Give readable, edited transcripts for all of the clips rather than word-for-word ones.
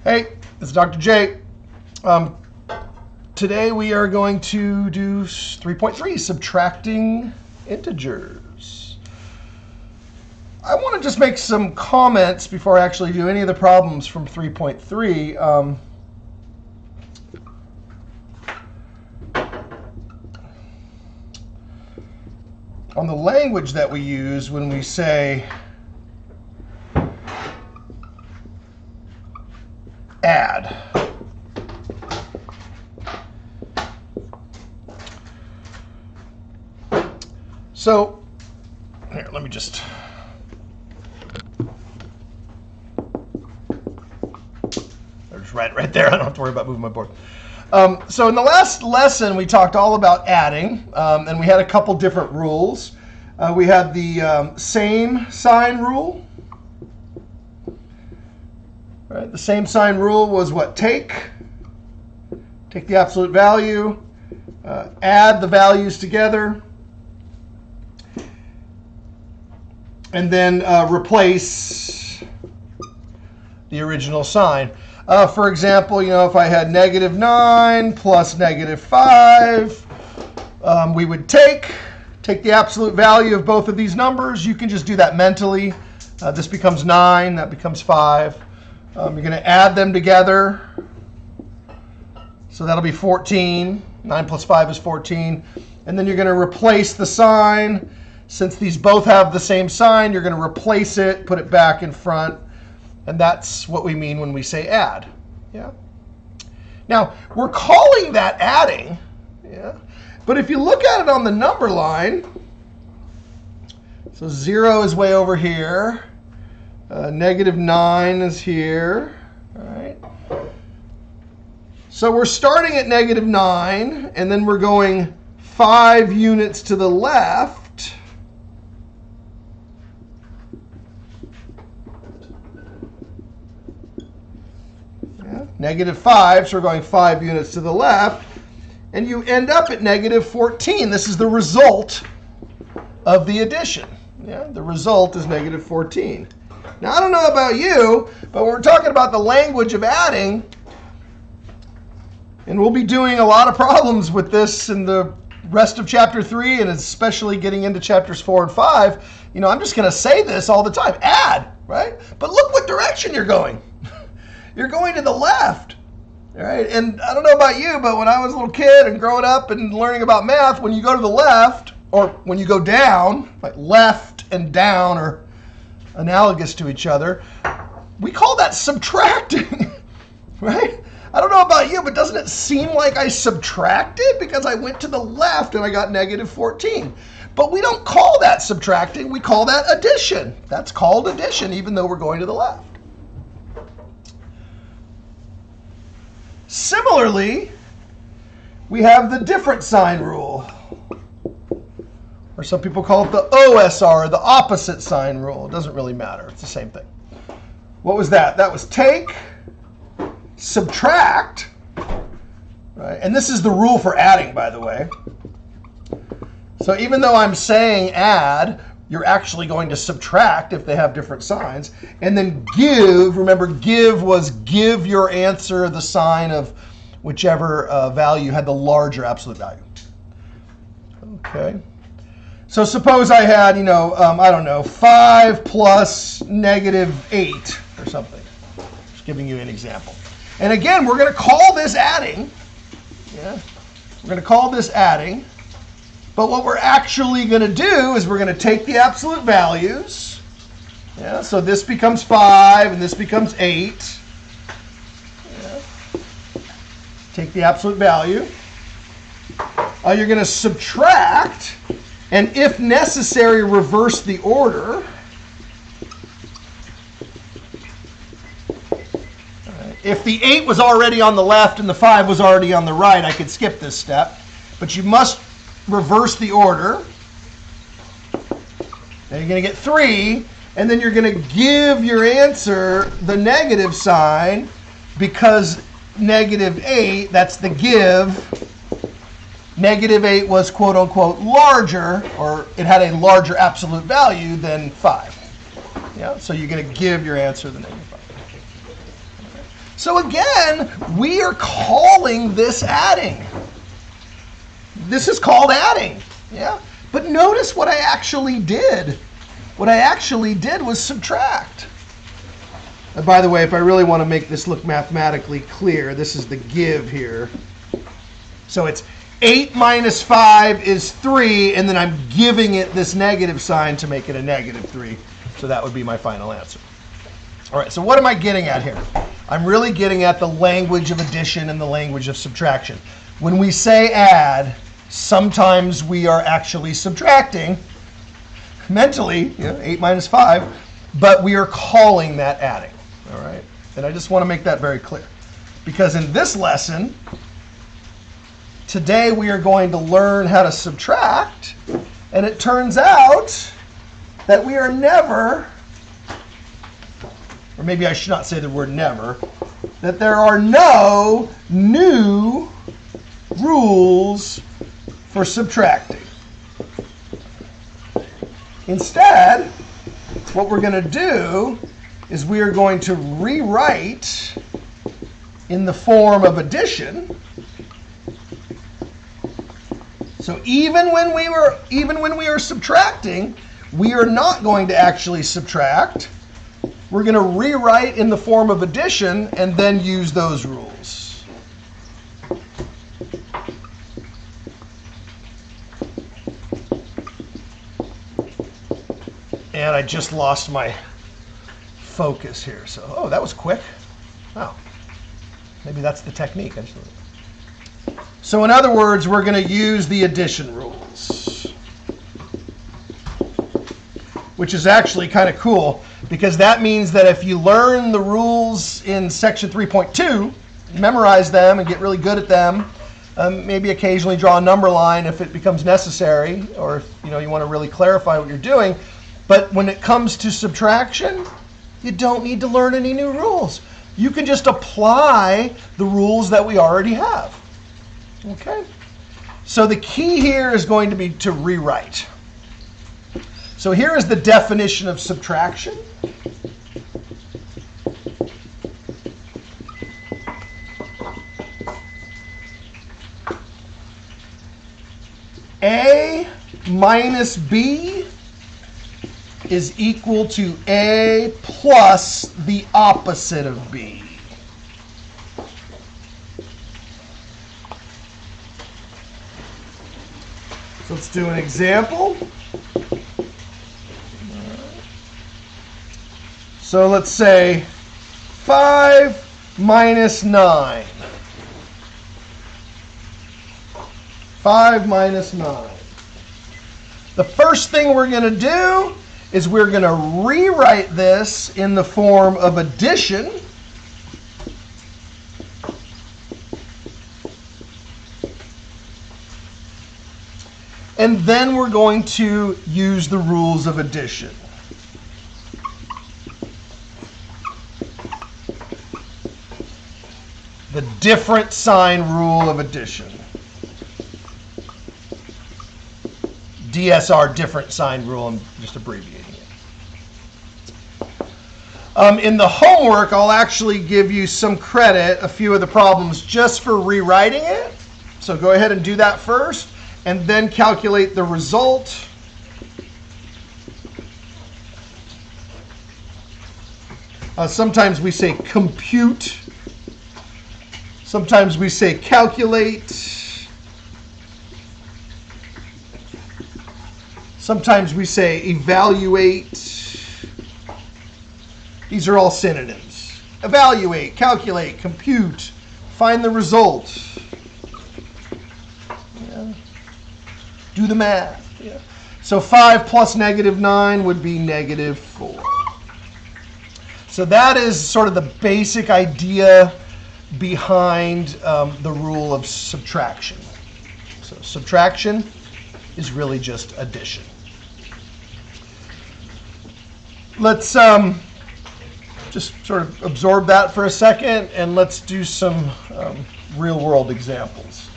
Hey, it's Dr. J. Today we are going to do 3.3, subtracting integers. I want to just make some comments before I actually do any of the problems from 3.3. On the language that we use when we say add. So, here, let me just... There's right there. I don't have to worry about moving my board. So in the last lesson, we talked all about adding, and we had a couple different rules. We had the same sign rule. Right? The same sign rule was what? Take the absolute value, add the values together, and then replace the original sign. For example, if I had -9 plus -5, we would take the absolute value of both of these numbers. You can just do that mentally. This becomes 9, that becomes 5. You're going to add them together. So that'll be 14. 9 plus 5 is 14. And then you're going to replace the sign. Since these both have the same sign, you're going to replace it, put it back in front. And that's what we mean when we say add. Yeah. Now, we're calling that adding. Yeah. But if you look at it on the number line, so 0 is way over here. -9 is here. All right. So we're starting at -9, and then we're going 5 units to the left. -5, so we're going 5 units to the left, and you end up at -14. This is the result of the addition. Yeah, the result is -14. Now, I don't know about you, but when we're talking about the language of adding, and we'll be doing a lot of problems with this in the rest of chapter 3, and especially getting into chapters 4 and 5, I'm just going to say this all the time. Add, right? But look what direction you're going. You're going to the left, all right? And I don't know about you, but when I was a little kid and growing up and learning about math, when you go to the left, or when you go down, like left and down are analogous to each other, we call that subtracting, right? I don't know about you, but doesn't it seem like I subtracted because I went to the left and I got -14? But we don't call that subtracting, we call that addition. That's called addition, even though we're going to the left. Similarly, we have the different sign rule, or some people call it the OSR, the opposite sign rule. It doesn't really matter. It's the same thing. What was that? That was take, subtract, right? And this is the rule for adding, by the way. So even though I'm saying add, you're actually going to subtract if they have different signs. And then give, remember give was give your answer the sign of whichever value had the larger absolute value. Okay. So suppose I had, I don't know, 5 plus -8 or something. Just giving you an example. And again, we're going to call this adding. Yeah. We're going to call this adding. But what we're actually going to do is we're going to take the absolute values. Yeah, so this becomes 5 and this becomes 8. Yeah. Take the absolute value. You're going to subtract, and if necessary, reverse the order. If the 8 was already on the left and the 5 was already on the right, I could skip this step. But you must reverse the order. Now you're going to get 3, and then you're going to give your answer the negative sign because -8, that's the give. -8 was quote unquote larger, or it had a larger absolute value than 5. Yeah, so you're going to give your answer the -5. So again, we are calling this adding. This is called adding. Yeah? But notice what I actually did. What I actually did was subtract. And by the way, if I really want to make this look mathematically clear, this is the give here. So it's 8 minus 5 is 3, and then I'm giving it this negative sign to make it a negative 3. So that would be my final answer. All right, so what am I getting at here? I'm really getting at the language of addition and the language of subtraction. When we say add, sometimes we are actually subtracting mentally, 8 minus 5, but we are calling that adding. All right, and I just want to make that very clear. Because in this lesson, today we are going to learn how to subtract, and it turns out that we are never, or maybe I should not say the word never, that there are no new rules for subtracting. Instead, what we're going to do is we are going to rewrite in the form of addition. So even when we are subtracting, we are not going to actually subtract. We're going to rewrite in the form of addition and then use those rules. And I just lost my focus here. So, oh, that was quick. Wow. Maybe that's the technique. So in other words, we're going to use the addition rules, which is actually kind of cool because that means that if you learn the rules in section 3.2, memorize them and get really good at them, maybe occasionally draw a number line if it becomes necessary, or if you want to really clarify what you're doing. But when it comes to subtraction, you don't need to learn any new rules. You can just apply the rules that we already have. Okay? So the key here is going to be to rewrite. So here is the definition of subtraction. A minus B is equal to A plus the opposite of B. So let's do an example. So let's say 5 minus 9. 5 minus 9. The first thing we're going to do is we're going to rewrite this in the form of addition. And then we're going to use the rules of addition. The different sign rule of addition. DSR, different sign rule, I'm just abbreviating it. In the homework, I'll actually give you some credit, a few of the problems, just for rewriting it. So go ahead and do that first, and then calculate the result. Sometimes we say compute. Sometimes we say calculate. Sometimes we say evaluate. These are all synonyms. Evaluate, calculate, compute, find the result. Yeah. Do the math. Yeah. So 5 plus negative 9 would be negative 4. So that is sort of the basic idea behind the rule of subtraction. So subtraction is really just addition. Let's just sort of absorb that for a second, and let's do some real-world examples.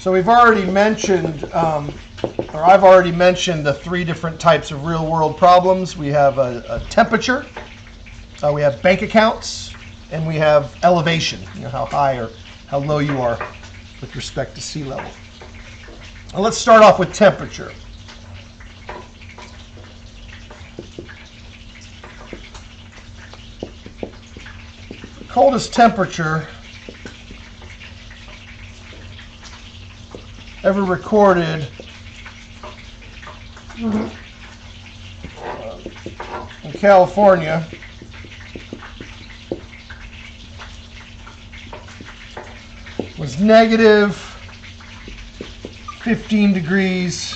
So we've already mentioned, or I've already mentioned the three different types of real-world problems. We have a temperature, we have bank accounts, and we have elevation, how high or how low you are with respect to sea level. Now let's start off with temperature. The coldest temperature ever recorded in California was negative 15 degrees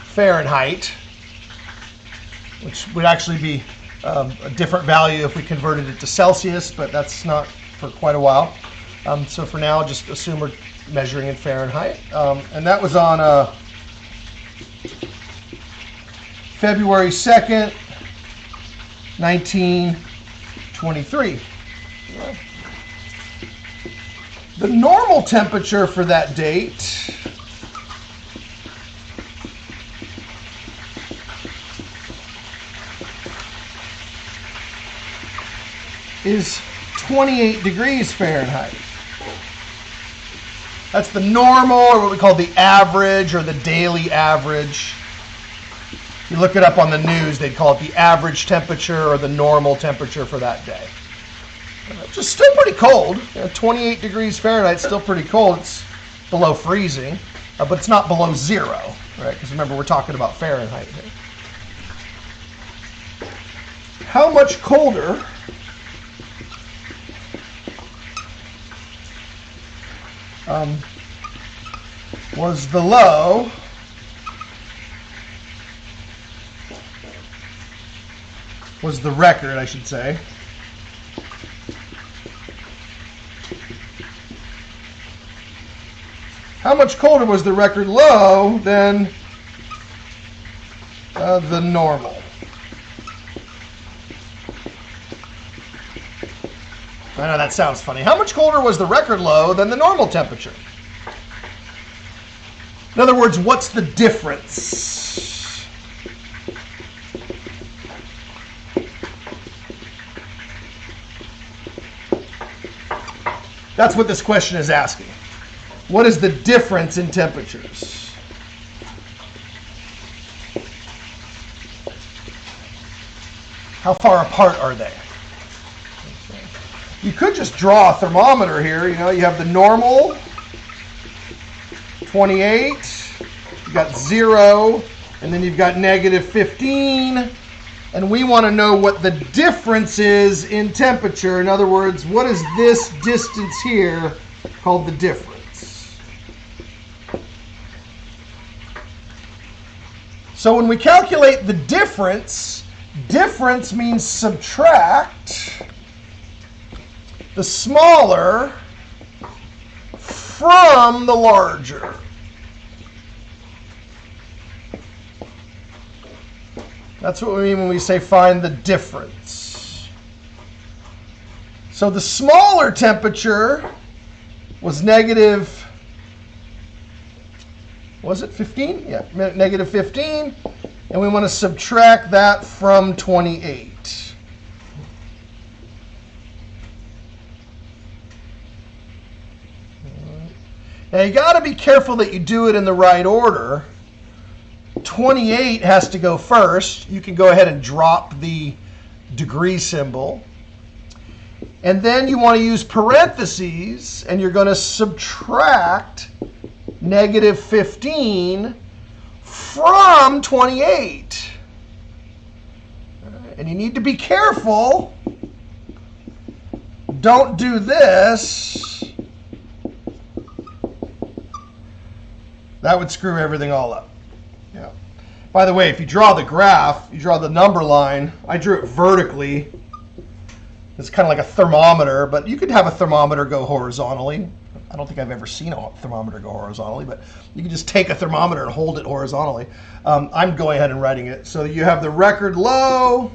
Fahrenheit, which would actually be a different value if we converted it to Celsius, but that's not for quite a while. So for now, just assume we're measuring in Fahrenheit. And that was on February 2nd, 1923. The normal temperature for that date is 28 degrees Fahrenheit. That's the normal, or what we call the average, or the daily average. You look it up on the news, they'd call it the average temperature or the normal temperature for that day. Which is still pretty cold. 28 degrees Fahrenheit, still pretty cold. It's below freezing, but it's not below zero, right? Because remember, we're talking about Fahrenheit here. How much colder was the low was the record, I should say. How much colder was the record low than the normal? I know that sounds funny. How much colder was the record low than the normal temperature? In other words, what's the difference? That's what this question is asking. What is the difference in temperatures? How far apart are they? You could just draw a thermometer here. You have the normal, 28, you've got 0, and then you've got negative 15. And we want to know what the difference is in temperature. In other words, what is this distance here called the difference? So when we calculate the difference means subtract the smaller from the larger. That's what we mean when we say find the difference. So the smaller temperature was negative, was it 15? Yeah, negative 15. And we want to subtract that from 28. Now you got to be careful that you do it in the right order. 28 has to go first. You can go ahead and drop the degree symbol. And then you want to use parentheses, and you're going to subtract negative 15 from 28. And you need to be careful. Don't do this. That would screw everything all up. Yeah. By the way, if you draw the graph, you draw the number line. I drew it vertically. It's kind of like a thermometer, but you could have a thermometer go horizontally. I don't think I've ever seen a thermometer go horizontally, but you can just take a thermometer and hold it horizontally. I'm going ahead and writing it. So you have the record low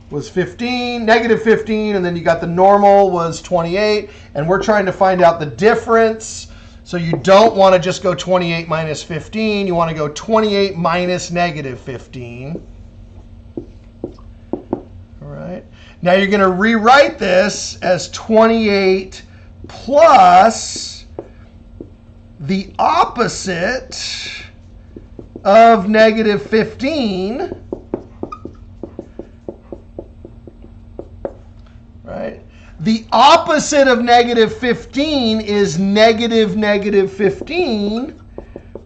was 15, negative 15, and then you got the normal was 28, and we're trying to find out the difference. So you don't want to just go 28 minus 15. You want to go 28 minus negative 15. All right. Now you're going to rewrite this as 28 plus the opposite of negative 15. Right? The opposite of negative 15 is negative 15,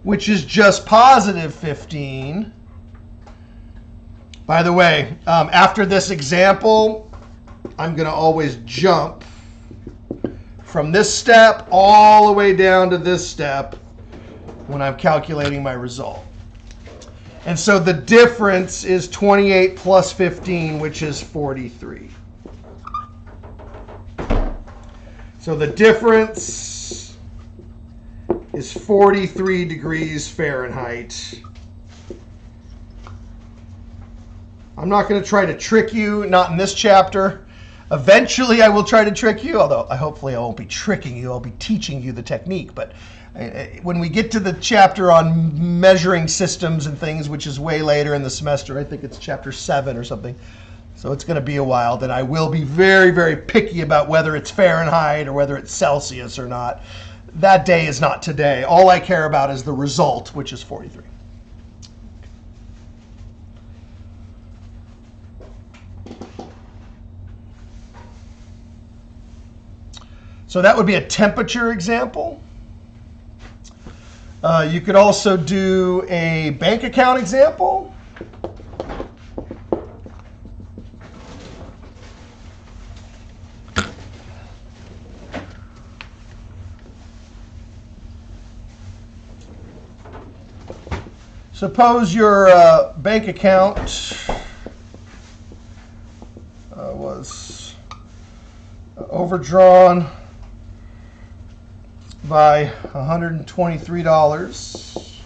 which is just positive 15. By the way, after this example, I'm going to always jump from this step all the way down to this step when I'm calculating my result. And so the difference is 28 plus 15, which is 43. So the difference is 43 degrees Fahrenheit. I'm not going to try to trick you, not in this chapter. Eventually I will try to trick you, although hopefully I won't be tricking you. I'll be teaching you the technique. But when we get to the chapter on measuring systems and things, which is way later in the semester, I think it's chapter 7 or something. So it's going to be a while. Then I will be very, very picky about whether it's Fahrenheit or whether it's Celsius or not. That day is not today. All I care about is the result, which is 43. So that would be a temperature example. You could also do a bank account example. Suppose your bank account was overdrawn by $123.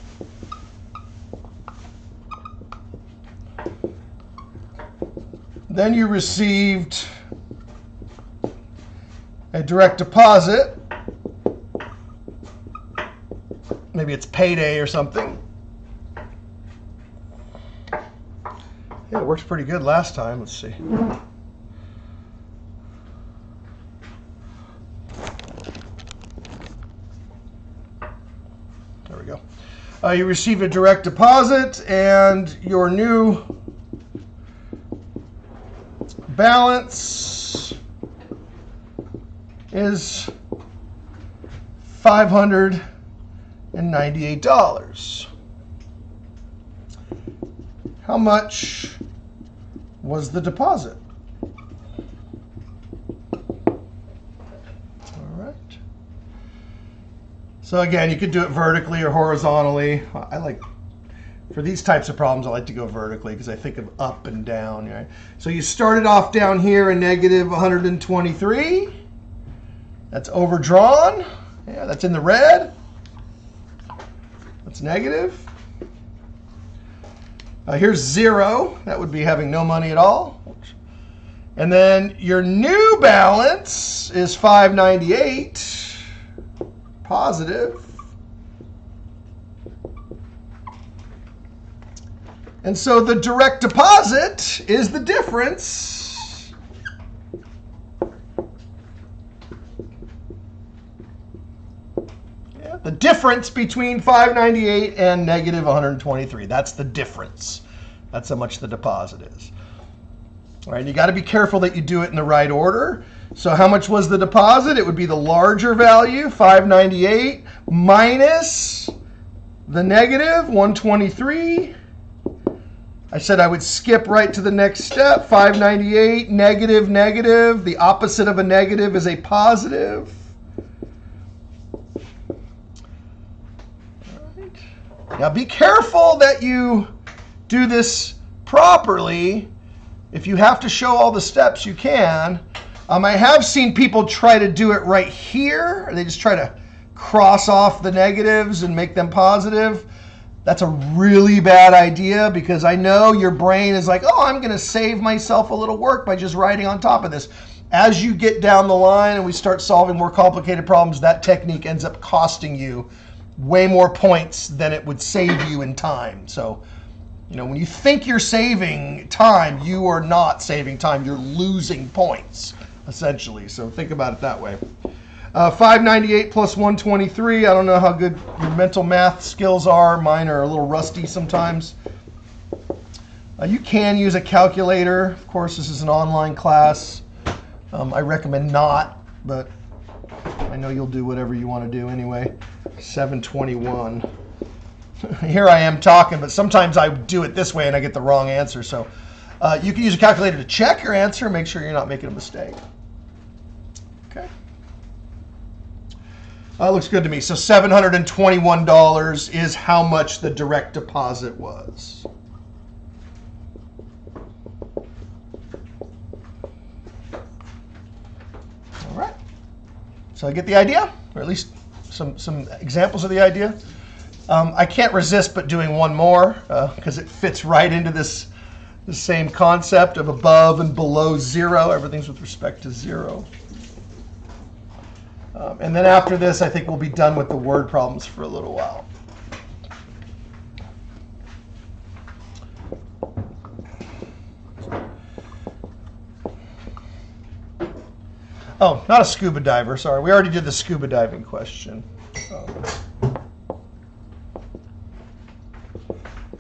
Then you received a direct deposit. Maybe it's payday or something. Yeah, it works pretty good last time. Let's see. There we go. You receive a direct deposit, and your new balance is $598. How much was the deposit? All right. So again, you could do it vertically or horizontally. I like, for these types of problems, I like to go vertically because I think of up and down. Right? So you started off down here in negative 123. That's overdrawn. Yeah, that's in the red. That's negative. Here's 0. That would be having no money at all. And then your new balance is $598, positive. And so the direct deposit is the difference. Yeah, the difference between $598 and negative $123. That's the difference. That's how much the deposit is. All right, you got to be careful that you do it in the right order. So how much was the deposit? It would be the larger value, $598, minus the negative, $123. I said I would skip right to the next step, $598, negative, negative. The opposite of a negative is a positive. All right. Now be careful that you do this properly. If you have to show all the steps, you can. I have seen people try to do it right here. They just try to cross off the negatives and make them positive. That's a really bad idea, because I know your brain is like, oh, I'm going to save myself a little work by just writing on top of this. As you get down the line and we start solving more complicated problems, that technique ends up costing you way more points than it would save you in time. So, you know, when you think you're saving time, you are not saving time. You're losing points, essentially. So think about it that way. 598 plus 123. I don't know how good your mental math skills are. Mine are a little rusty sometimes. You can use a calculator. Of course, this is an online class. I recommend not, but I know you'll do whatever you want to do anyway. 721. Here I am talking, but sometimes I do it this way and I get the wrong answer. So you can use a calculator to check your answer, make sure you're not making a mistake. Okay. Looks good to me. So $721 is how much the direct deposit was. All right. So I get the idea, or at least some examples of the idea. I can't resist but doing one more because it fits right into the same concept of above and below zero. Everything's with respect to zero. And then after this, I think we'll be done with the word problems for a little while. Oh, not a scuba diver, sorry. We already did the scuba diving question.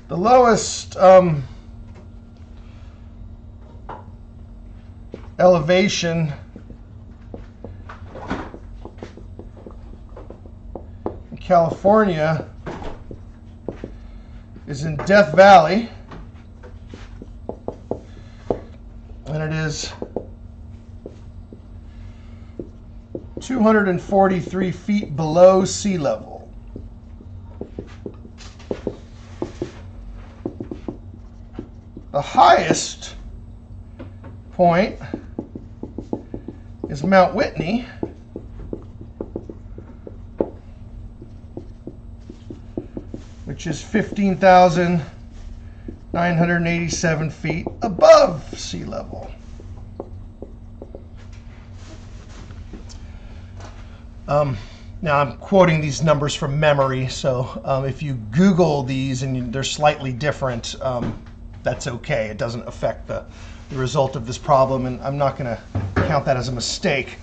The lowest elevation in California is in Death Valley, and it is 243 feet below sea level. The highest point is Mount Whitney, which is 15,987 feet above sea level. Now I'm quoting these numbers from memory, so if you Google these and they're slightly different, that's okay. It doesn't affect the result of this problem, and I'm not going to count that as a mistake.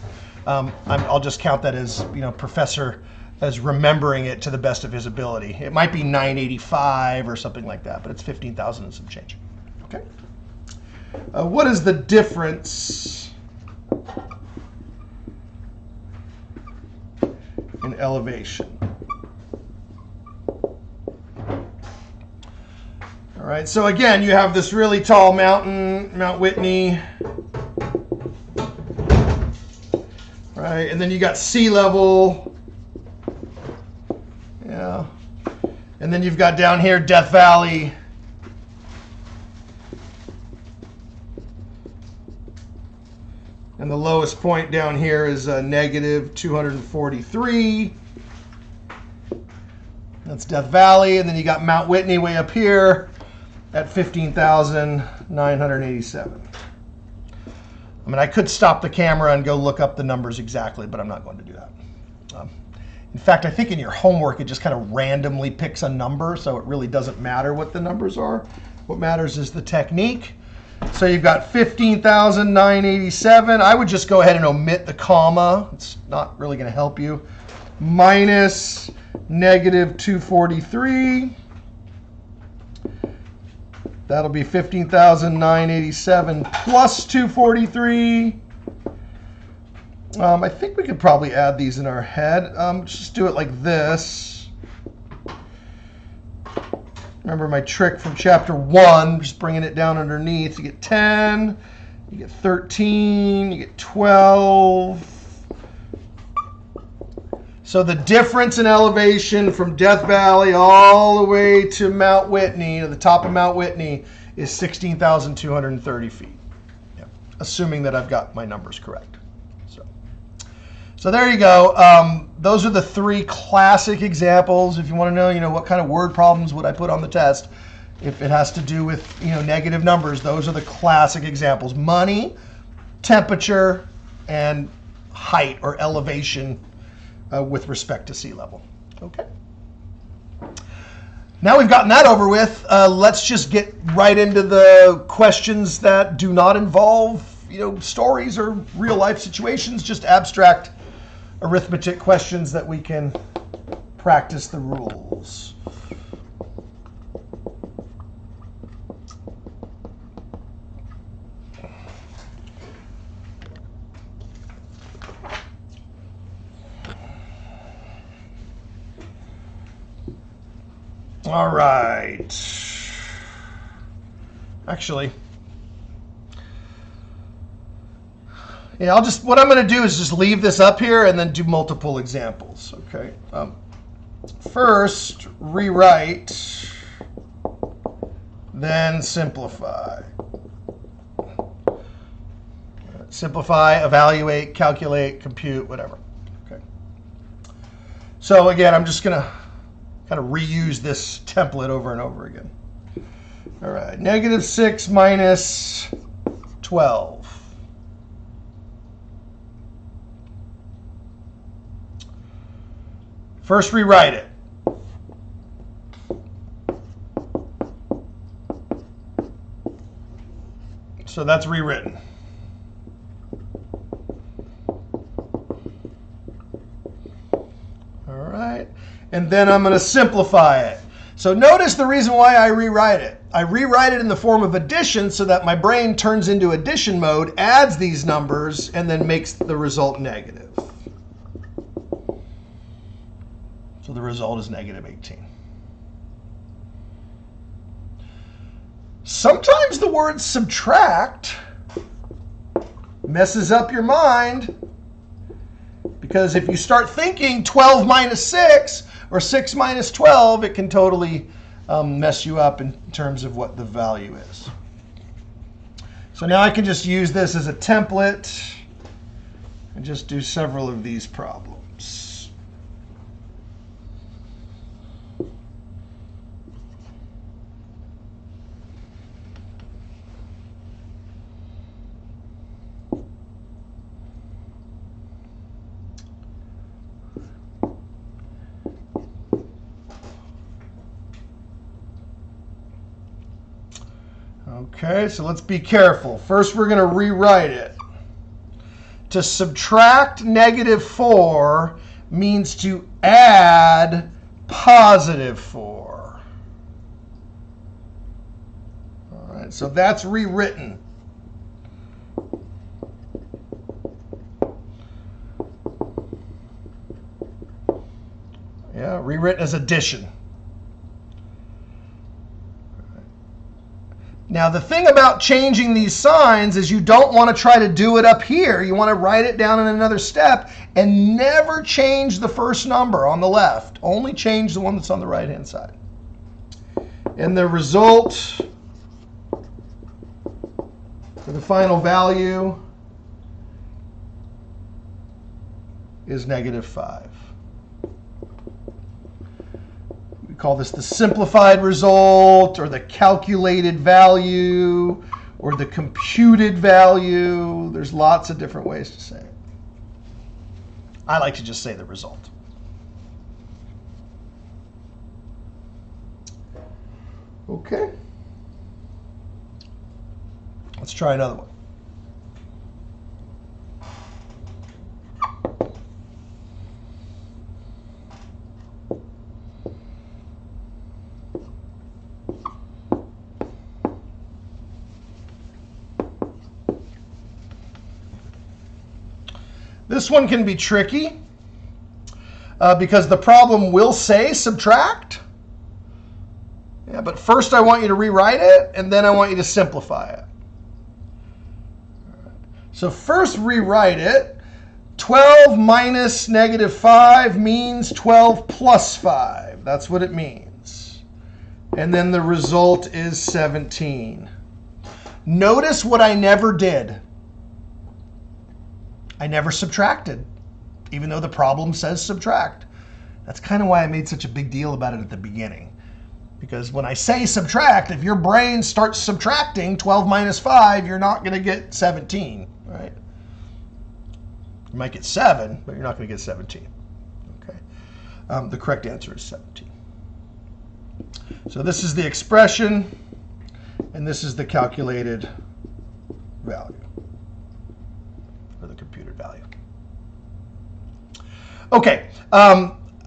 I'll just count that as, professor as remembering it to the best of his ability. It might be 985 or something like that, but it's 15,000 and some change. Okay. What is the difference in elevation? All right, so again, you have this really tall mountain, Mount Whitney, right? And then you got sea level, yeah. And then you've got down here Death Valley. And the lowest point down here is negative 243. That's Death Valley, and then you got Mount Whitney way up here at 15,987. I mean, I could stop the camera and go look up the numbers exactly, but I'm not going to do that. In fact, I think in your homework, it just kind of randomly picks a number, so it really doesn't matter what the numbers are. What matters is the technique. So you've got 15,987. I would just go ahead and omit the comma. It's not really going to help you. Minus negative 243. That'll be 15,987 plus 243. I think we could probably add these in our head. Just do it like this. Remember my trick from chapter 1, just bringing it down underneath. You get 10, you get 13, you get 12. So the difference in elevation from Death Valley all the way to Mount Whitney, to the top of Mount Whitney, is 16,230 feet. Yeah. Assuming that I've got my numbers correct. So there you go. Those are the three classic examples. If you want to know, what kind of word problems would I put on the test, if it has to do with, negative numbers, those are the classic examples: money, temperature, and height or elevation with respect to sea level. Okay. Now we've gotten that over with, let's just get right into the questions that do not involve, stories or real life situations, just abstract arithmetic questions that we can practice the rules. All right. Actually, yeah, what I'm going to do is just leave this up here and then do multiple examples. Okay. First, rewrite, then simplify. Simplify, evaluate, calculate, compute, whatever. Okay. So again, I'm just going to kind of reuse this template over and over again. All right, -6 minus 12. First, rewrite it. So that's rewritten. All right. And then I'm going to simplify it. So notice the reason why I rewrite it. I rewrite it in the form of addition so that my brain turns into addition mode, adds these numbers, and then makes the result negative. So the result is -18. Sometimes the word subtract messes up your mind, because if you start thinking 12 minus 6 or 6 minus 12, it can totally mess you up in terms of what the value is. So now I can just use this as a template and just do several of these problems. Okay, so let's be careful. First, we're going to rewrite it. To subtract -4 means to add +4. All right, so that's rewritten. Yeah, rewritten as addition. Now, the thing about changing these signs is you don't want to try to do it up here. You want to write it down in another step and never change the first number on the left. Only change the one that's on the right-hand side. And the result for the final value is -5. Call this the simplified result, or the calculated value, or the computed value. There's lots of different ways to say it. I like to just say the result. Okay. Let's try another one. This one can be tricky because the problem will say subtract. Yeah, but first I want you to rewrite it, and then I want you to simplify it. So first rewrite it. 12 minus -5 means 12 plus 5. That's what it means. And then the result is 17. Notice what I never did. I never subtracted. even though the problem says subtract. That's kind of why I made such a big deal about it at the beginning. Because when I say subtract, if your brain starts subtracting 12 minus 5, you're not going to get 17, right? You might get 7, but you're not going to get 17. Okay. The correct answer is 17. So this is the expression, and this is the calculated value, or the computed value. Okay.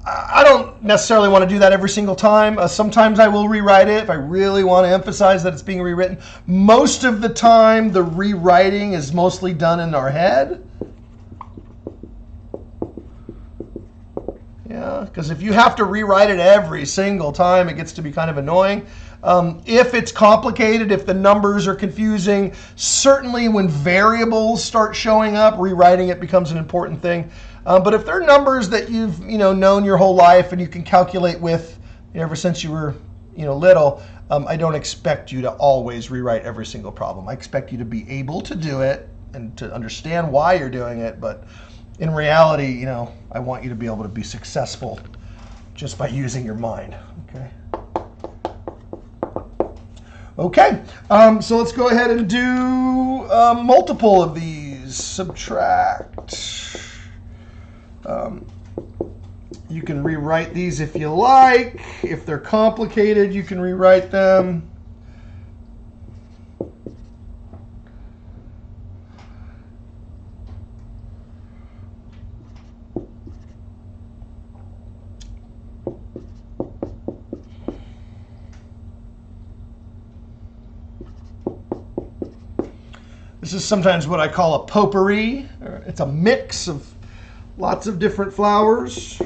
I don't necessarily want to do that every single time. Sometimes I will rewrite it if I really want to emphasize that it's being rewritten. Most of the time, the rewriting is mostly done in our head. Yeah, because if you have to rewrite it every single time, it gets to be kind of annoying. If it's complicated, if the numbers are confusing, certainly when variables start showing up, rewriting it becomes an important thing. But if they're numbers that you've known your whole life and you can calculate with ever since you were little, I don't expect you to always rewrite every single problem. I expect you to be able to do it and to understand why you're doing it. But in reality, I want you to be able to be successful just by using your mind. Okay, so let's go ahead and do multiple of these. Subtract. You can rewrite these if you like. If they're complicated, you can rewrite them. This is sometimes what I call a potpourri. It's a mix of lots of different flowers.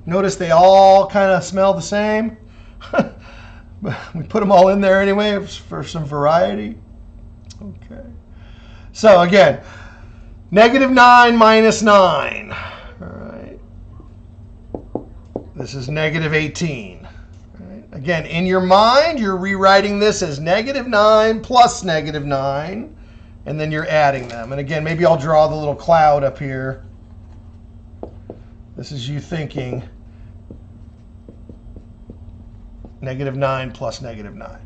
Notice they all kind of smell the same. We put them all in there anyway for some variety. Okay. So again, -9 minus 9. All right. This is -18. All right. Again, in your mind, you're rewriting this as -9 plus -9. And then you're adding them. And again, maybe I'll draw the little cloud up here. This is you thinking -9 plus -9.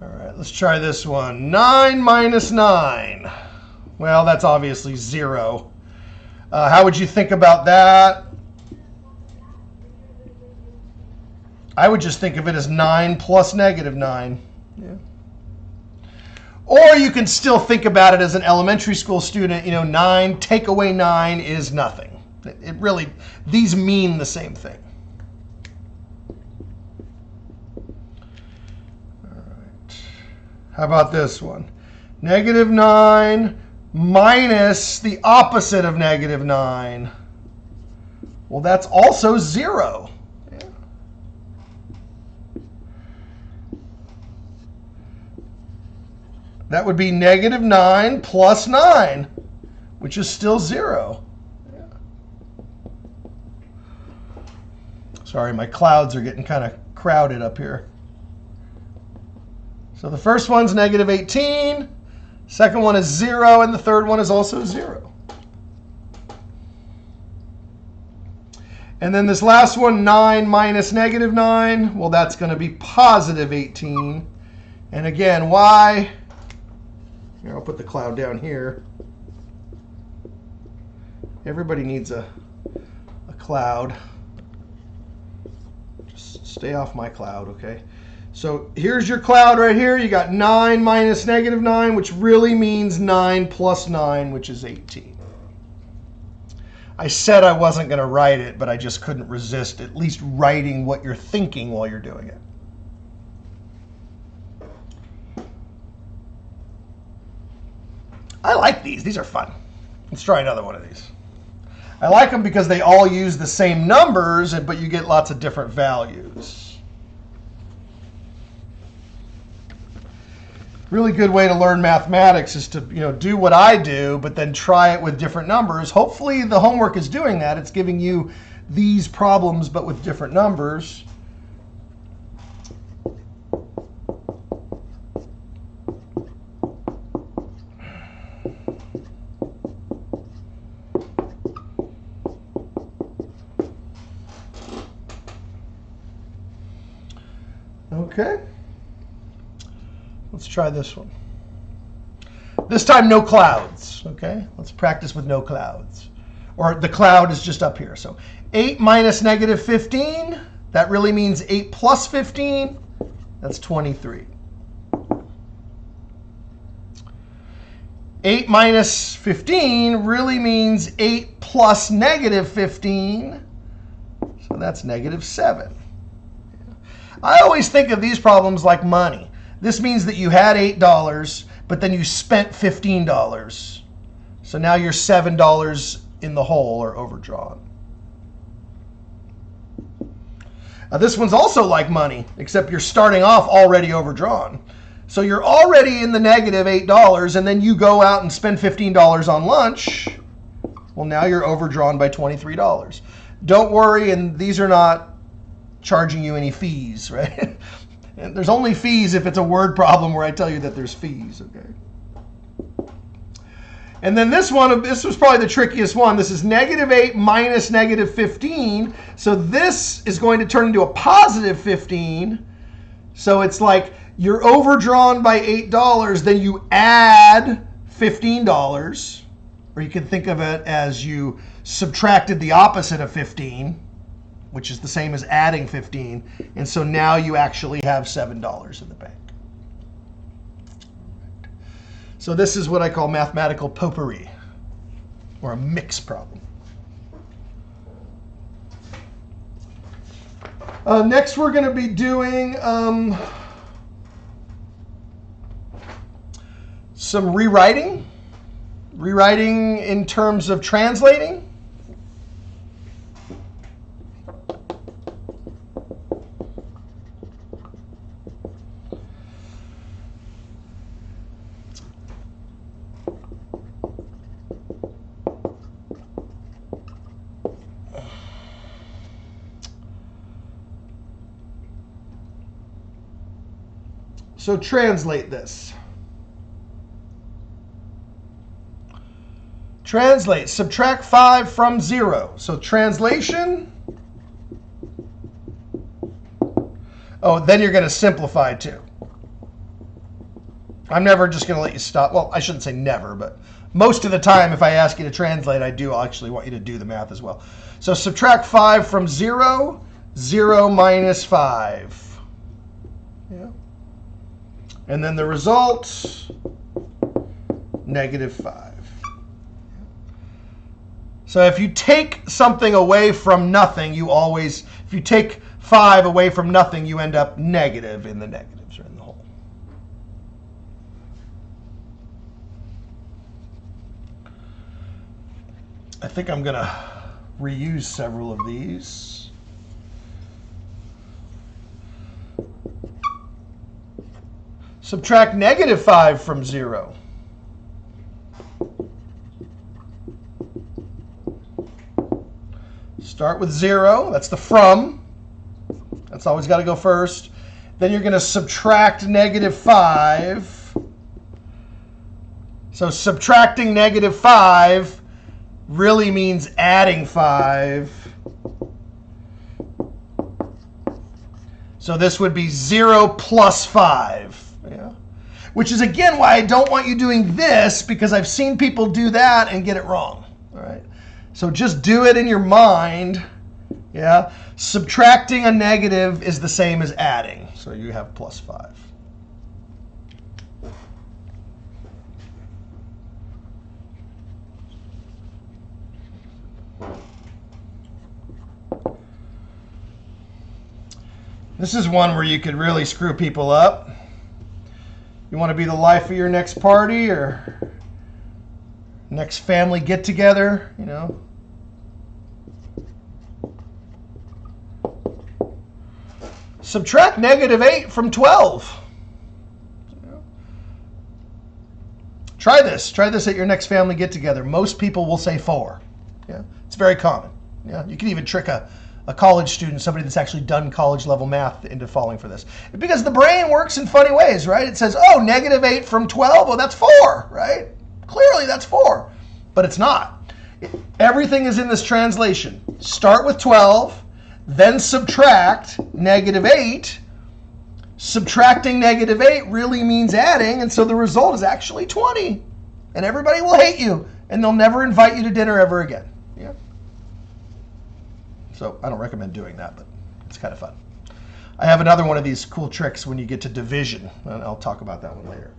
All right, let's try this one. 9 minus 9. Well, that's obviously 0. How would you think about that? I would just think of it as 9 plus -9. Yeah. Or you can still think about it as an elementary school student. 9 take away 9 is nothing. It really, these mean the same thing. All right. How about this one? -9 minus the opposite of -9. Well, that's also 0. That would be -9 plus 9, which is still 0. Yeah. Sorry, my clouds are getting kind of crowded up here. So the first one's -18, second one is 0, and the third one is also 0. And then this last one, 9 minus -9, well, that's going to be +18. And again, why? Here, I'll put the cloud down here. Everybody needs a cloud. Just stay off my cloud, okay? So here's your cloud right here. You got 9 minus -9, which really means 9 plus 9, which is 18. I said I wasn't going to write it, but I just couldn't resist at least writing what you're thinking while you're doing it. I like these. These are fun. Let's try another one of these. I like them because they all use the same numbers, but you get lots of different values. Really good way to learn mathematics is to do what I do, but then try it with different numbers. Hopefully the homework is doing that. It's giving you these problems, but with different numbers. Okay. Let's try this one. This time, no clouds. Okay. Let's practice with no clouds. Or the cloud is just up here. So 8 minus negative 15. That really means 8 plus 15. That's 23. 8 minus 15 really means 8 plus negative 15. So that's negative 7. I always think of these problems like money. This means that you had $8, but then you spent $15. So now you're $7 in the hole or overdrawn. Now this one's also like money, except you're starting off already overdrawn. So you're already in the negative $8, and then you go out and spend $15 on lunch. Well, now you're overdrawn by $23. Don't worry, and these are not charging you any fees, right? And there's only fees if it's a word problem where I tell you that there's fees, okay? And then this one, this was probably the trickiest one. This is negative 8 minus negative 15. So this is going to turn into a positive 15. So it's like you're overdrawn by $8, then you add $15. Or you can think of it as you subtracted the opposite of 15, which is the same as adding 15. And so now you actually have $7 in the bank. So this is what I call mathematical potpourri, or a mix problem. Next we're going to be doing some rewriting. Rewriting in terms of translating. So translate this. Translate, subtract 5 from 0. So translation. Oh, then you're going to simplify too. I'm never just going to let you stop. Well, I shouldn't say never, but most of the time if I ask you to translate, I'll actually want you to do the math as well. So subtract 5 from 0, 0 minus 5. Yeah. And then the result, negative 5. So if you take something away from nothing, if you take 5 away from nothing, you end up negative in the negatives or in the whole. I think I'm going to reuse several of these. Subtract negative 5 from 0. Start with 0. That's the from. That's always got to go first. Then you're going to subtract negative 5. So subtracting negative 5 really means adding 5. So this would be 0 plus 5. Yeah. Which is, again, why I don't want you doing this, because I've seen people do that and get it wrong. All right. So just do it in your mind. Yeah. Subtracting a negative is the same as adding. So you have plus 5. This is one where you could really screw people up. You want to be the life of your next party or next family get-together, you know. Subtract negative 8 from 12. Try this. Try this at your next family get-together. Most people will say 4. Yeah, it's very common. Yeah, you can even trick a college student, somebody that's actually done college-level math, into falling for this. Because the brain works in funny ways, right? It says, oh, negative 8 from 12, well, that's 4, right? Clearly, that's 4. But it's not. Everything is in this translation. Start with 12, then subtract negative 8. subtracting -8 really means adding, and so the result is actually 20. And everybody will hate you, and they'll never invite you to dinner ever again. Yeah. So I don't recommend doing that, but it's kind of fun. I have another one of these cool tricks when you get to division, and I'll talk about that one later.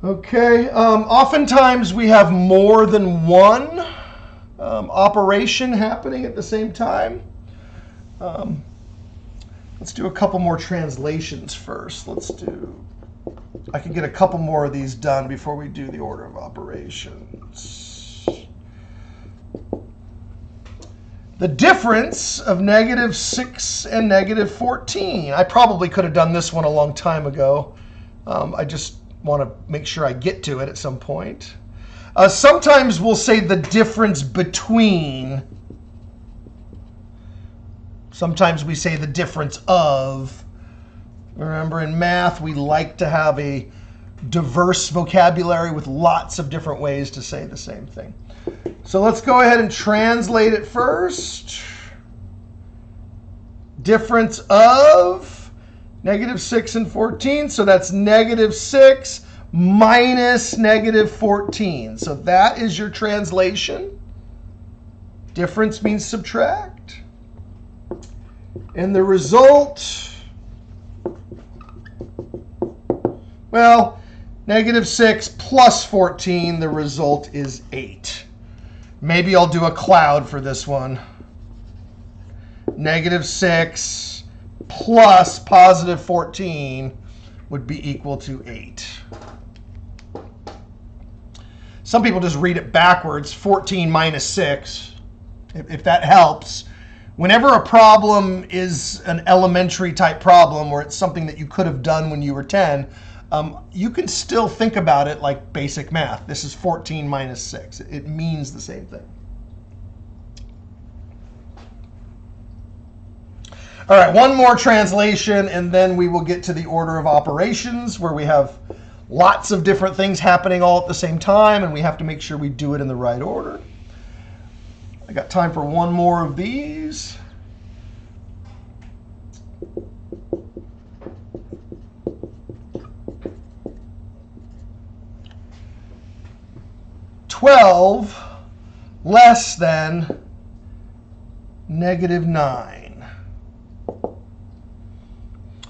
Okay, oftentimes we have more than one operation happening at the same time. Let's do a couple more translations first. I can get a couple more of these done before we do the order of operations. The difference of -6 and -14. I probably could have done this one a long time ago. I just want to make sure I get to it at some point. Sometimes we'll say the difference between. Sometimes we say the difference of. Remember, in math, we like to have a diverse vocabulary with lots of different ways to say the same thing. So let's go ahead and translate it first. Difference of -6 and 14. So that's -6 minus -14. So that is your translation. Difference means subtract. And the result, well, -6 plus 14, the result is 8. Maybe I'll do a cloud for this one. -6 plus positive 14 would be equal to 8. Some people just read it backwards, 14 minus 6, if that helps. Whenever a problem is an elementary type problem, or it's something that you could have done when you were 10, you can still think about it like basic math. This is 14 minus 6. It means the same thing. All right, one more translation, and then we will get to the order of operations, where we have lots of different things happening all at the same time, and we have to make sure we do it in the right order. I got time for one more of these. $12 less than -9.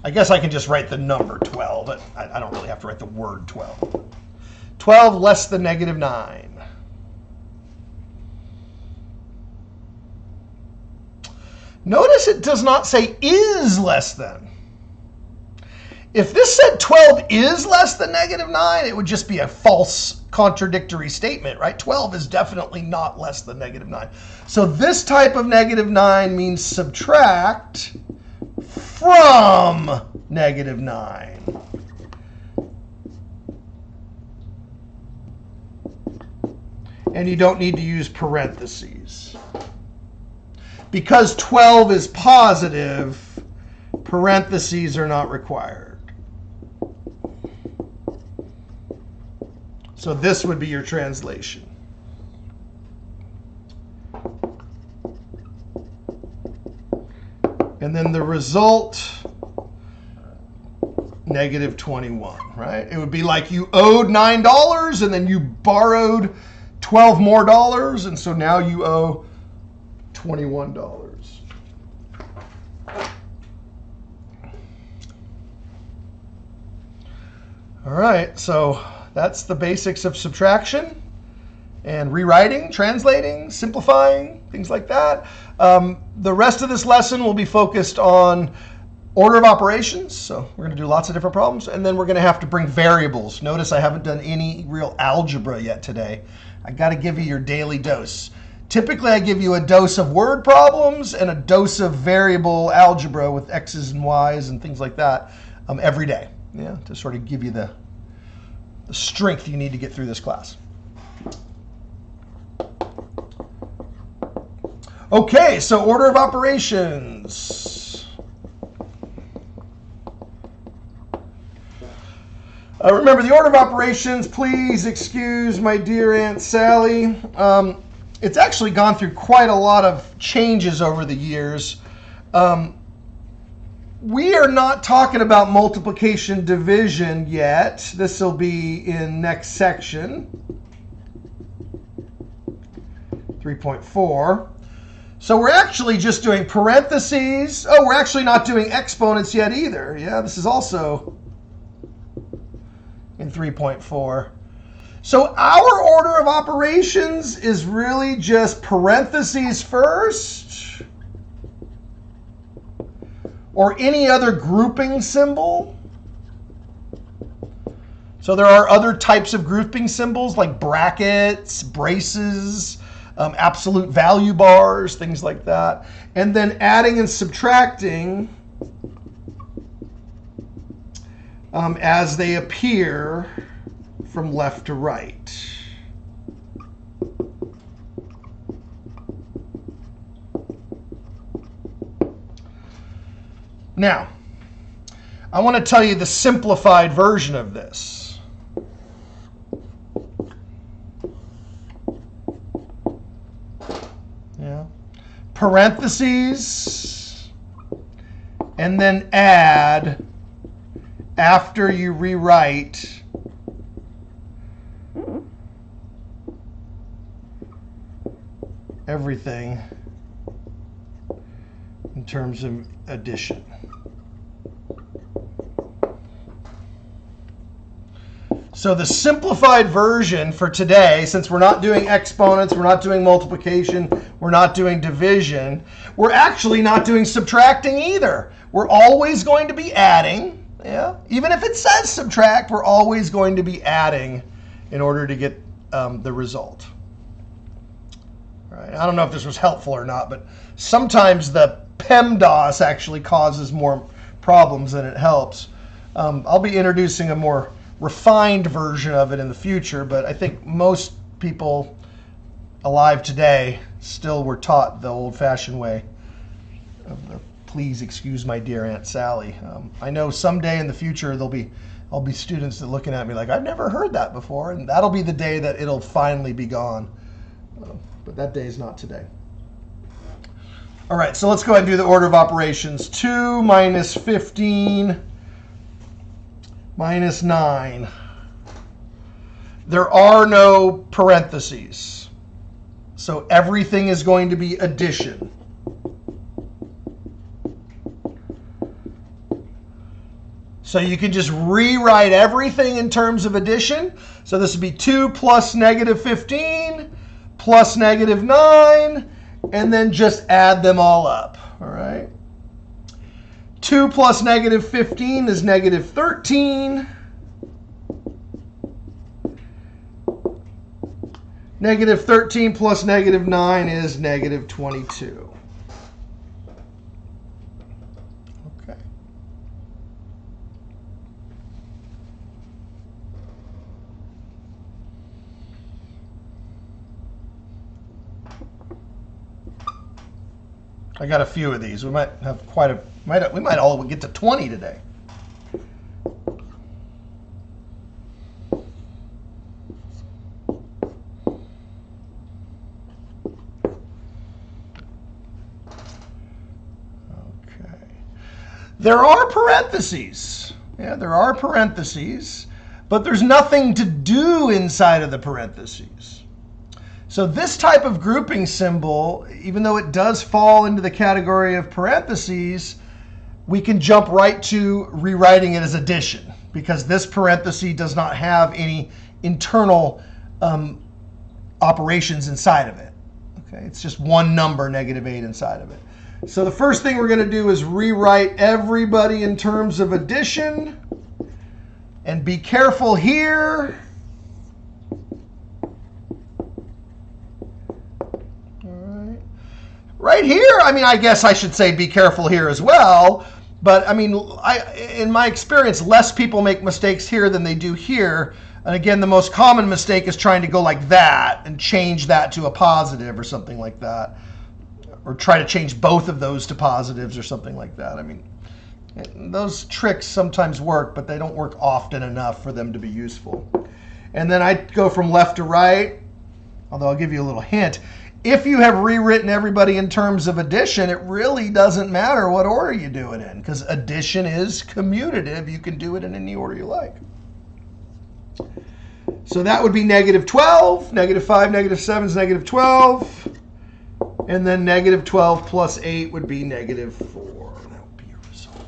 I guess I can just write the number 12, but I don't really have to write the word 12. 12 less than -9. Notice it does not say is less than. If this said 12 is less than -9, it would just be a false contradictory statement, right? 12 is definitely not less than -9. So this type of -9 means subtract from -9. And you don't need to use parentheses. Because 12 is positive, parentheses are not required. So this would be your translation. And then the result, -21, right? It would be like you owed $9 and then you borrowed $12 more, and so now you owe $21. All right, so that's the basics of subtraction and rewriting, translating, simplifying, things like that. The rest of this lesson will be focused on order of operations. So we're going to do lots of different problems, and then we're going to have to bring variables. Notice I haven't done any real algebra yet today. I got to give you your daily dose. Typically, I give you a dose of word problems and a dose of variable algebra with X's and Y's and things like that every day, yeah, to sort of give you the strength you need to get through this class. Okay, so order of operations. Remember the order of operations. Please excuse my dear Aunt Sally. it's actually gone through quite a lot of changes over the years. We are not talking about multiplication division yet. This will be in next section, 3.4. So we're actually just doing parentheses. Oh, we're actually not doing exponents yet either. Yeah, this is also in 3.4. So our order of operations is really just parentheses first, or any other grouping symbol. So there are other types of grouping symbols like brackets, braces, absolute value bars, things like that. And then adding and subtracting as they appear from left to right. Now, I want to tell you the simplified version of this. Yeah. Parentheses, and then add after you rewrite everything in terms of addition. So the simplified version for today, since we're not doing exponents, we're not doing multiplication, we're not doing division, we're actually not doing subtracting either. We're always going to be adding. Yeah? Even if it says subtract, we're always going to be adding in order to get the result. Right? I don't know if this was helpful or not, but sometimes the PEMDAS actually causes more problems than it helps. I'll be introducing a more refined version of it in the future, but I think most people alive today still were taught the old-fashioned way of the please excuse my dear Aunt Sally. I know someday in the future I'll be students that are looking at me like, I've never heard that before, and that'll be the day that it'll finally be gone. But that day is not today. All right, so let's go ahead and do the order of operations. 2 minus 15 minus 9. There are no parentheses, so everything is going to be addition. So you can just rewrite everything in terms of addition. So this would be 2 plus negative 15 plus negative 9, and then just add them all up, all right? 2 plus negative 15 is negative 13. Negative 13 plus negative 9 is negative 22. Okay. I got a few of these. We might have quite a we might all get to 20 today. Okay. There are parentheses. Yeah, there are parentheses, but there's nothing to do inside of the parentheses. So this type of grouping symbol, even though it does fall into the category of parentheses, we can jump right to rewriting it as addition, because this parenthesis does not have any internal operations inside of it. Okay, it's just one number, negative 8, inside of it. So the first thing we're going to do is rewrite everybody in terms of addition. And be careful here. Right here, I mean, I guess I should say be careful here as well. But I mean, in my experience, less people make mistakes here than they do here. And again, the most common mistake is trying to go like that and change that to a positive or something like that. Or try to change both of those to positives or something like that. I mean, those tricks sometimes work, but they don't work often enough for them to be useful. And then I go from left to right, although I'll give you a little hint. if you have rewritten everybody in terms of addition, it really doesn't matter what order you do it in, because addition is commutative. You can do it in any order you like. So that would be negative 12, negative 5, negative 7 is negative 12, and then negative 12 plus 8 would be negative 4. That would be your result.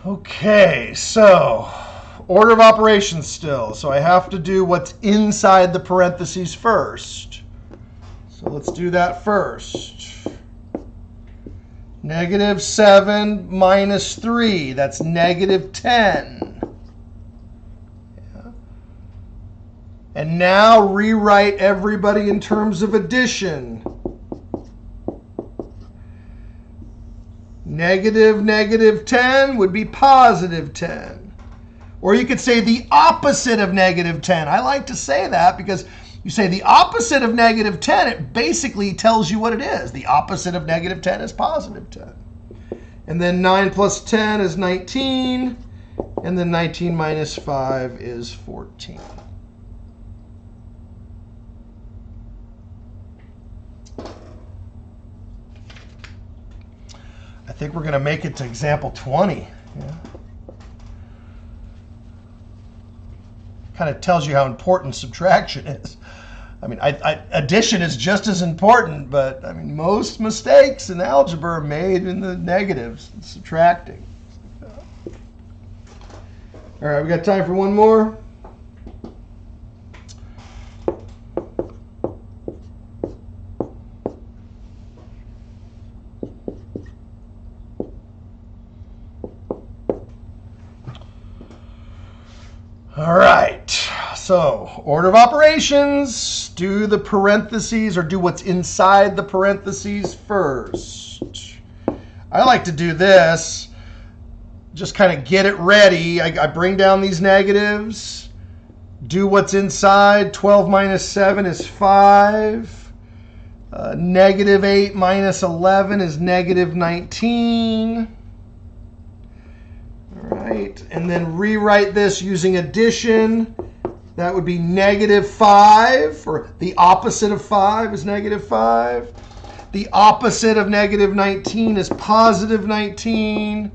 Okay, so order of operations still. So I have to do what's inside the parentheses first. So let's do that first. Negative 7 minus 3, that's negative 10. Yeah. And now rewrite everybody in terms of addition. Negative 10 would be positive 10. Or you could say the opposite of negative 10. I like to say that because you say the opposite of negative 10, it basically tells you what it is. The opposite of negative 10 is positive 10. And then 9 plus 10 is 19. And then 19 minus 5 is 14. I think we're going to make it to example 20. Yeah. Kind of tells you how important subtraction is. I mean, addition is just as important, but I mean, most mistakes in algebra are made in the negatives, subtracting. All right, we got time for one more. All right, so order of operations, do the parentheses or do what's inside the parentheses first. I like to do this, just kind of get it ready. I bring down these negatives, do what's inside. 12 minus 7 is 5. Negative 8 minus 11 is negative 19. Right, and then rewrite this using addition. That would be negative 5, or the opposite of 5 is negative 5. The opposite of negative 19 is positive 19.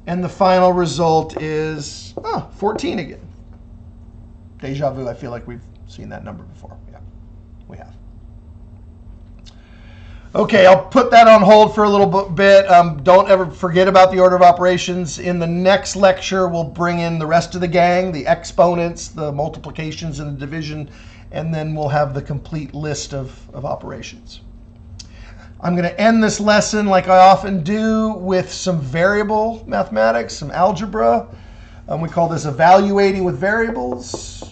And the final result is 14 again. Deja vu, I feel like we've seen that number before. Yeah, we have. Okay, I'll put that on hold for a little bit. Don't ever forget about the order of operations. In the next lecture, we'll bring in the rest of the gang, the exponents, the multiplications, and the division, and then we'll have the complete list of operations. I'm going to end this lesson, like I often do, with some variable mathematics, some algebra. We call this evaluating with variables.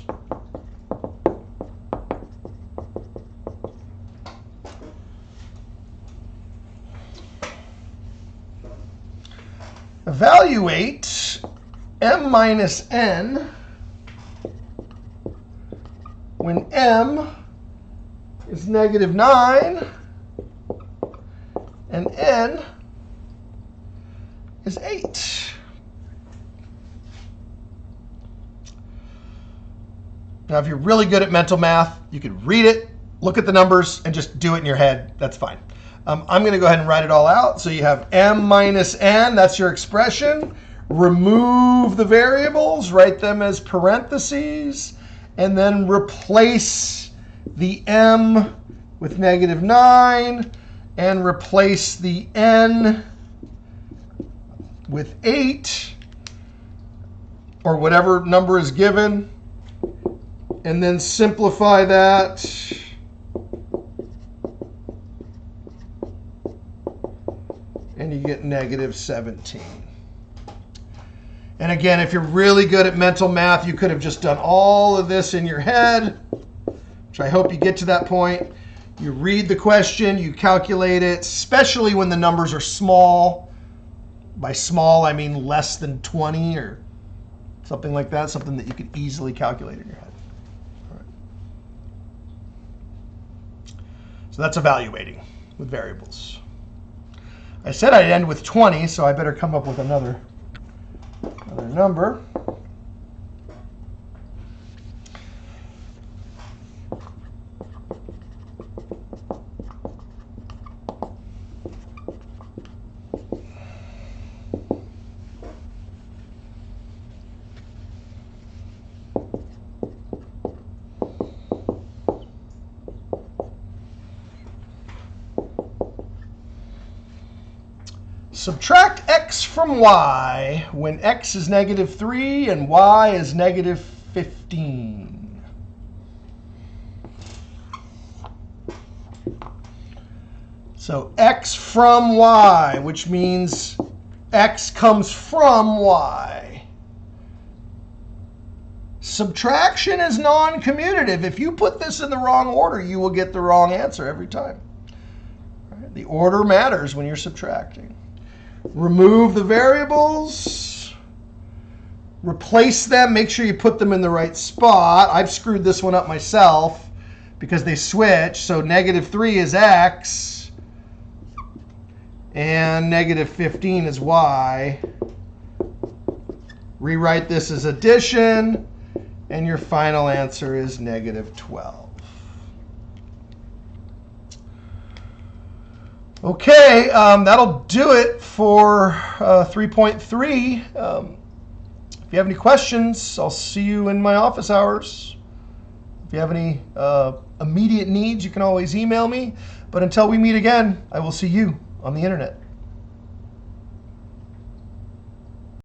Evaluate m minus n when m is negative 9 and n is 8. Now, if you're really good at mental math, you could read it, look at the numbers, and just do it in your head. That's fine. I'm going to go ahead and write it all out. So you have m minus n, that's your expression. Remove the variables, write them as parentheses, and then replace the m with negative 9, and replace the n with 8, or whatever number is given, and then simplify that. And you get negative 17. And again, if you're really good at mental math, you could have just done all of this in your head, which I hope you get to that point. You read the question, you calculate it, especially when the numbers are small. By small, I mean less than 20 or something like that, something that you could easily calculate in your head. All right. So that's evaluating with variables. I said I'd end with 20, so I better come up with another number. Subtract x from y when x is -3 and y is -15. So x from y, which means x comes from y. Subtraction is non-commutative. If you put this in the wrong order, you will get the wrong answer every time. Right? The order matters when you're subtracting. Remove the variables, replace them, make sure you put them in the right spot. I've screwed this one up myself because they switch. So -3 is x and -15 is y. Rewrite this as addition, and your final answer is -12. Okay, that'll do it for 3.3. If you have any questions, I'll see you in my office hours. If you have any immediate needs, you can always email me. But until we meet again, I will see you on the internet.